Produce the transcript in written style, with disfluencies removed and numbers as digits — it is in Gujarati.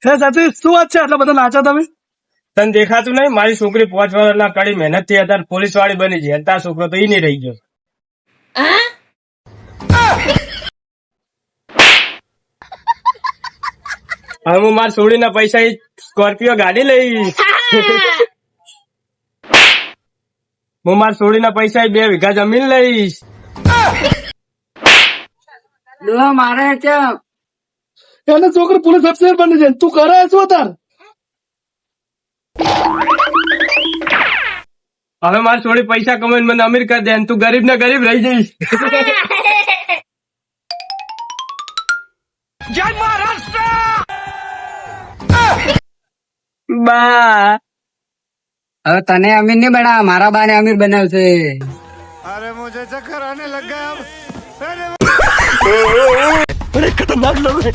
હે સાચી શું વાત છે આટલા બધા નાચા તમે? તને દેખાતું નહીં મારી છોકરી 5 વર્ષના કડી મહેનત થી અત્યારે પોલીસ વાળી બની છે અને તારો છોકરો તો ઈ નહીં રહી ગયો. હવે હું મારી છોડીના પૈસા સ્કોર્પિયો ગાડી લઈશ. હું મારી છોડીના પૈસા 2 વીઘા જમીન લઈશ. મારે કેમ એને છોકરી પોલીસ અફસર બની છે તું કરે શું તાર? હવે મારી છોડી પૈસા કમાઈને મને અમીર કરી દે અને તું ગરીબ ને ગરીબ રહી જઈશ. જય મહારાષ્ટ્ર. બા હવે તને અમીર નહીં બનાવ, મારા બા ને અમીર બનાવશે. अरे मुझे चक्कर आने लग गया अब. बड़े खतरनाक लोग हैं.